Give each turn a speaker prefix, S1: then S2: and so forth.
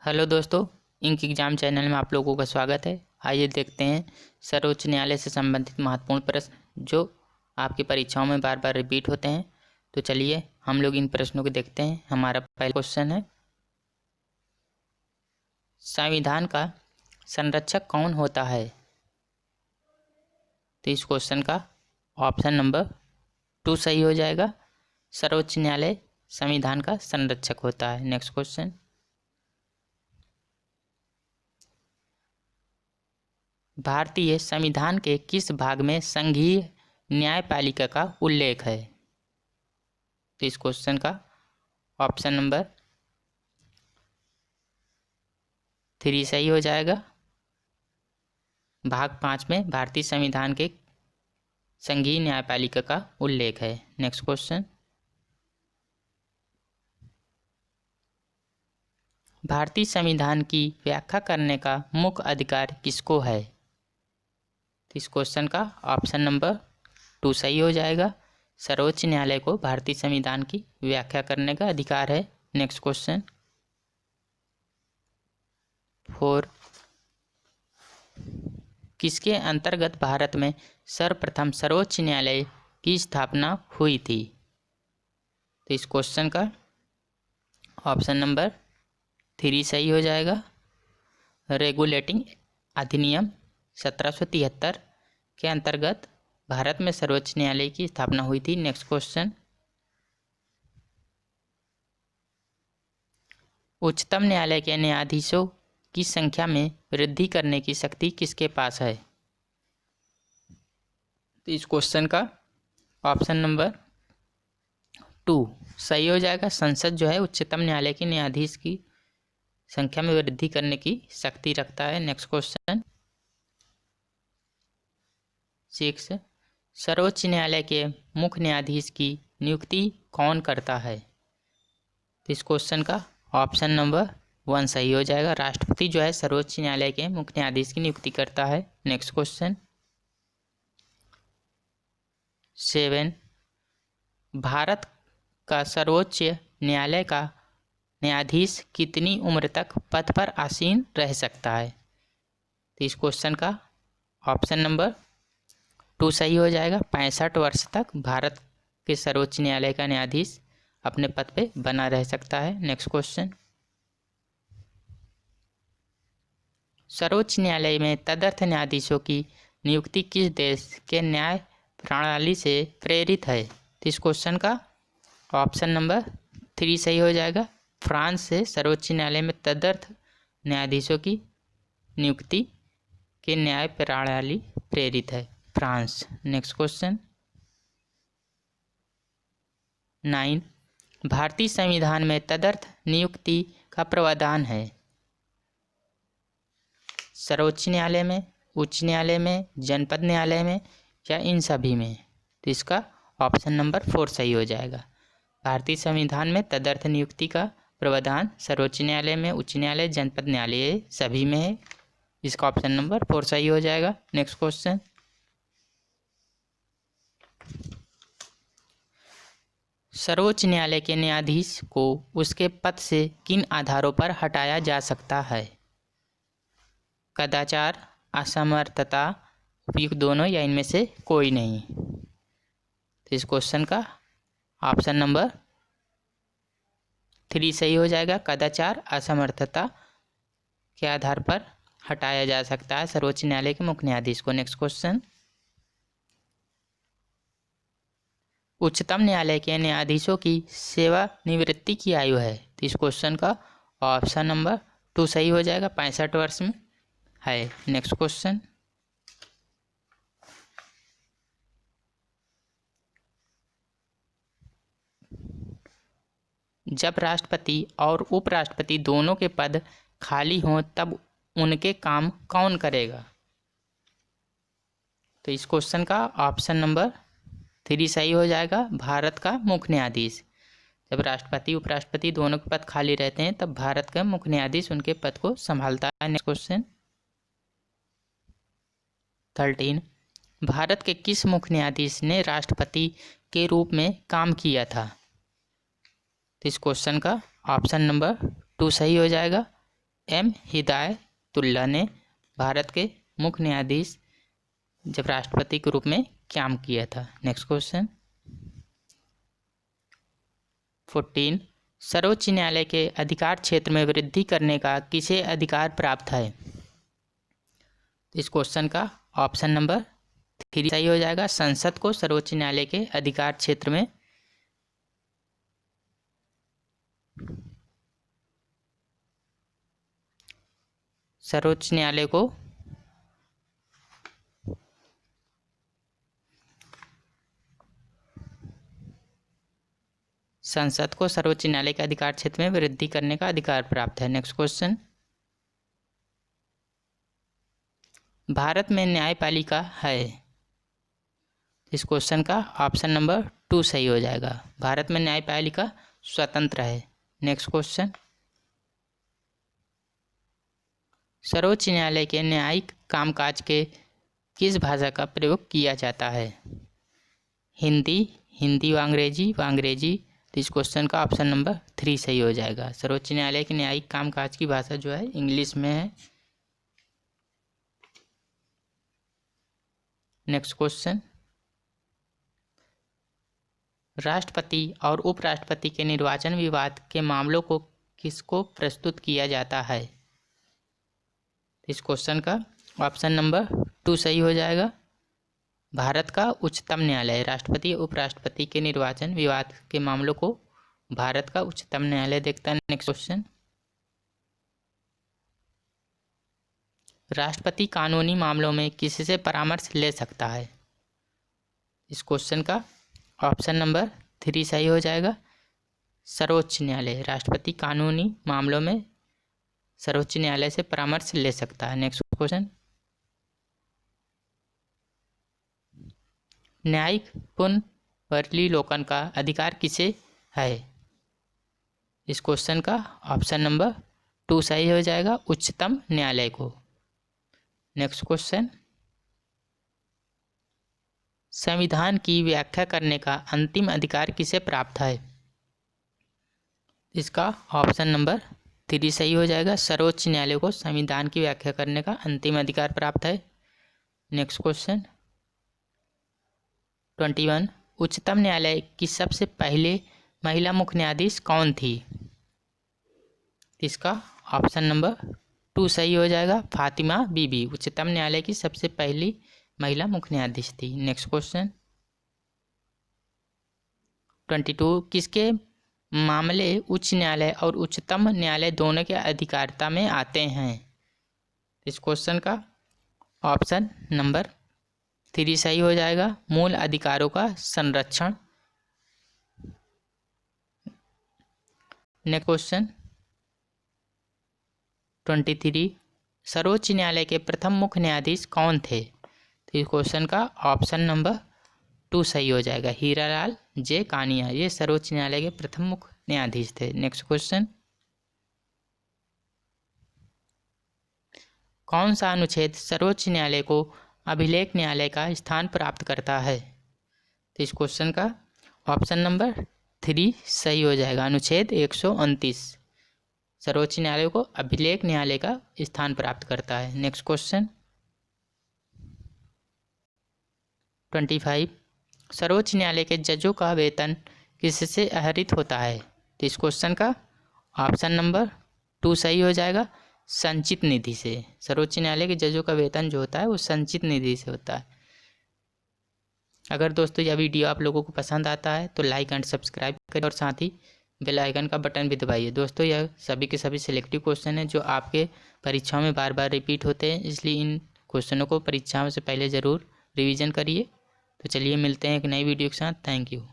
S1: Hello दोस्तों, ink exam channel में आप लोगों का स्वागत है। आइए देखते हैं सर्वोच्च न्यायालय से संबंधित महत्वपूर्ण प्रश्न जो आपकी परीक्षाओं में बार बार रिपीट होते हैं। तो चलिए हम लोग इन प्रश्नों को देखते हैं। हमारा पहला क्वेश्चन है, संविधान का संरक्षक कौन होता है? तो इस क्वेश्चन का ऑप्शन नंबर 2 सही हो जाएगा। सर्वोच्च न्यायालय संविधान का संरक्षक होता है। नेक्स्ट क्वेश्चन, भारतीय संविधान के किस भाग में संघीय न्यायपालिका का उल्लेख है? तो इस क्वेश्चन का ऑप्शन नंबर 3 सही हो जाएगा। भाग 5 में भारतीय संविधान के संघीय न्यायपालिका का उल्लेख है। नेक्स्ट क्वेश्चन, भारतीय संविधान की व्याख्या करने का मुख्य अधिकार किसको है? तो इस क्वेश्चन का ऑप्शन नंबर 2 सही हो जाएगा। सर्वोच्च न्यायालय को भारतीय संविधान की व्याख्या करने का अधिकार है। नेक्स्ट क्वेश्चन 4, किसके अंतर्गत भारत में सर्वप्रथम सर्वोच्च न्यायालय की स्थापना हुई थी? तो इस क्वेश्चन का ऑप्शन नंबर 3 सही हो जाएगा। रेगुलेटिंग अधिनियम 1773 के अंतर्गत भारत में सर्वोच्च न्यायालय की स्थापना हुई थी। नेक्स्ट क्वेश्चन, उच्चतम न्यायालय के न्यायाधीशों की संख्या में वृद्धि करने की शक्ति किसके पास है? तो इस क्वेश्चन का ऑप्शन नंबर 2 सही हो जाएगा। संसद जो है उच्चतम न्यायालय के न्यायाधीश की संख्या में वृद्धि करने की शक्ति रखता है। नेक्स्ट क्वेश्चन 6, सर्वोच्च न्यायालय के मुख्य न्यायाधीश की नियुक्ति कौन करता है? तो इस क्वेश्चन का ऑप्शन नंबर 1 सही हो जाएगा। राष्ट्रपति जो है सर्वोच्च न्यायालय के मुख्य न्यायाधीश की नियुक्ति करता है। नेक्स्ट क्वेश्चन 7, भारत का सर्वोच्च न्यायालय का न्यायाधीश कितनी उम्र तक पद पर आसीन रह सकता है? तो इस क्वेश्चन का ऑप्शन नंबर 2 सही हो जाएगा। 65 वर्ष तक भारत के सर्वोच्च न्यायालय का न्यायाधीश अपने पद पे बना रह सकता है। नेक्स्ट क्वेश्चन, सर्वोच्च न्यायालय में तदर्थ न्यायाधीशों की नियुक्ति किस देश के न्याय प्रणाली से प्रेरित है? तो इस क्वेश्चन का ऑप्शन नंबर 3 सही हो जाएगा। फ्रांस से सर्वोच्च न्यायालय में तदर्थ न्यायाधीशों की नियुक्ति के न्याय प्रणाली प्रेरित है, फ्रांस। नेक्स्ट क्वेश्चन 9, भारतीय संविधान में तदर्थ नियुक्ति का प्रावधान है सर्वोच्च न्यायालय में, उच्च न्यायालय में, जनपद न्यायालय में या इन सभी में? तो इसका ऑप्शन नंबर 4 सही हो जाएगा। भारतीय संविधान में तदर्थ नियुक्ति का प्रावधान सर्वोच्च न्यायालय में, उच्च न्यायालय, जनपद न्यायालय सभी में है। इसका ऑप्शन नंबर 4 सही हो जाएगा। नेक्स्ट क्वेश्चन, सर्वोच्च न्यायालय के न्यायाधीश को उसके पद से किन आधारों पर हटाया जा सकता है? कदाचार, असमर्थता, उपयुक्त दोनों या इनमें से कोई नहीं? तो इस क्वेश्चन का ऑप्शन नंबर 3 सही हो जाएगा। कदाचार, असमर्थता के आधार पर हटाया जा सकता है सर्वोच्च न्यायालय के मुख्य न्यायाधीश को। नेक्स्ट क्वेश्चन, उच्चतम न्यायालय के न्यायाधीशों की सेवानिवृत्ति की आयु है? तो इस क्वेश्चन का ऑप्शन नंबर 2 सही हो जाएगा। 65 वर्ष में है। नेक्स्ट क्वेश्चन, जब राष्ट्रपति और उपराष्ट्रपति दोनों के पद खाली हों तब उनके काम कौन करेगा? तो इस क्वेश्चन का ऑप्शन नंबर 3 सही हो जाएगा। भारत का मुख्य न्यायाधीश। जब राष्ट्रपति उपराष्ट्रपति दोनों के पद खाली रहते हैं तब भारत का मुख्य न्यायाधीश उनके पद को संभालता है। नेक्स्ट क्वेश्चन 13, भारत के किस मुख्य न्यायाधीश ने राष्ट्रपति के रूप में काम किया था? तो इस क्वेश्चन का ऑप्शन नंबर 2 सही हो जाएगा। एम हिदायतुल्लाह ने भारत के मुख्य न्यायाधीश जब राष्ट्रपति के रूप में काम किया था। नेक्स्ट क्वेश्चन 14 सर्वोच्च न्यायालय के अधिकार क्षेत्र में वृद्धि करने का किसे अधिकार प्राप्त है। इस क्वेश्चन का ऑप्शन नंबर 3 सही हो जाएगा। संसद को सर्वोच्च न्यायालय के अधिकार क्षेत्र में सर्वोच्च न्यायालय को संसद को सर्वोच्च न्यायालय के अधिकार क्षेत्र में वृद्धि करने का अधिकार प्राप्त है। नेक्स्ट क्वेश्चन भारत में न्यायपालिका है। इस क्वेश्चन का ऑप्शन नंबर 2 सही हो जाएगा। भारत में न्यायपालिका स्वतंत्र है। नेक्स्ट क्वेश्चन सर्वोच्च न्यायालय के न्यायिक कामकाज के किस भाषा का प्रयोग किया जाता है। हिंदी व अंग्रेजी। तो इस क्वेश्चन का ऑप्शन नंबर 3 सही हो जाएगा। सर्वोच्च न्यायालय के न्यायिक कामकाज की भाषा जो है इंग्लिश में है। नेक्स्ट क्वेश्चन राष्ट्रपति और उपराष्ट्रपति के निर्वाचन विवाद के मामलों को किसको प्रस्तुत किया जाता है। इस क्वेश्चन का ऑप्शन नंबर 2 सही हो जाएगा। भारत का उच्चतम न्यायालय राष्ट्रपति उपराष्ट्रपति के निर्वाचन विवाद के मामलों को भारत का उच्चतम न्यायालय देखता है। नेक्स्ट क्वेश्चन राष्ट्रपति कानूनी मामलों में किससे परामर्श ले सकता है। इस क्वेश्चन का ऑप्शन नंबर 3 सही हो जाएगा। सर्वोच्च न्यायालय राष्ट्रपति कानूनी मामलों में सर्वोच्च न्यायालय से परामर्श ले सकता है। नेक्स्ट क्वेश्चन न्यायिक पुनर्विलोकन का अधिकार किसे है। इस क्वेश्चन का ऑप्शन नंबर 2 सही हो जाएगा। उच्चतम न्यायालय को। नेक्स्ट क्वेश्चन संविधान की व्याख्या करने का अंतिम अधिकार किसे प्राप्त है। इसका ऑप्शन नंबर 3 सही हो जाएगा। सर्वोच्च न्यायालय को संविधान की व्याख्या करने का अंतिम अधिकार प्राप्त है। नेक्स्ट क्वेश्चन 21 उच्चतम न्यायालय की सबसे पहले महिला मुख्य न्यायाधीश कौन थी। इसका ऑप्शन नंबर 2 सही हो जाएगा। फातिमा बीबी उच्चतम न्यायालय की सबसे पहली महिला मुख्य न्यायाधीश थी। नेक्स्ट क्वेश्चन 22 किसके मामले उच्च न्यायालय और उच्चतम न्यायालय दोनों के अधिकारिता में आते हैं। इस क्वेश्चन का ऑप्शन नंबर 3 सही हो जाएगा। मूल अधिकारों का संरक्षण। नेक्स्ट क्वेश्चन 23 सर्वोच्च न्यायालय के प्रथम मुख्य न्यायाधीश कौन थे। तो इस क्वेश्चन का ऑप्शन नंबर 2 सही हो जाएगा। हीरालाल जे कानिया ये सर्वोच्च न्यायालय के प्रथम मुख्य न्यायाधीश थे। नेक्स्ट क्वेश्चन कौन सा अनुच्छेद सर्वोच्च न्यायालय को अभिलेख न्यायालय का स्थान प्राप्त करता है। तो इस क्वेश्चन का ऑप्शन नंबर 3 सही हो जाएगा। अनुच्छेद 129 सर्वोच्च न्यायालय को अभिलेख न्यायालय का स्थान प्राप्त करता है। नेक्स्ट क्वेश्चन 25 सर्वोच्च न्यायालय के जजों का वेतन किससे आहरित होता है। तो इस क्वेश्चन का ऑप्शन नंबर 2 सही हो जाएगा। संचित निधि से। सर्वोच्च न्यायालय के जजों का वेतन जो होता है वो संचित निधि से होता है। अगर दोस्तों यह वीडियो आप लोगों को पसंद आता है तो लाइक एंड सब्सक्राइब करें और साथ ही बेल आइकन का बटन भी दबाइए। दोस्तों यह सभी के सभी सिलेक्टिव क्वेश्चन हैं जो आपके परीक्षाओं में बार बार रिपीट होते हैं, इसलिए इन क्वेश्चनों को परीक्षाओं से पहले ज़रूर रिवीजन करिए। तो चलिए मिलते हैं एक नई वीडियो के साथ। Thank you.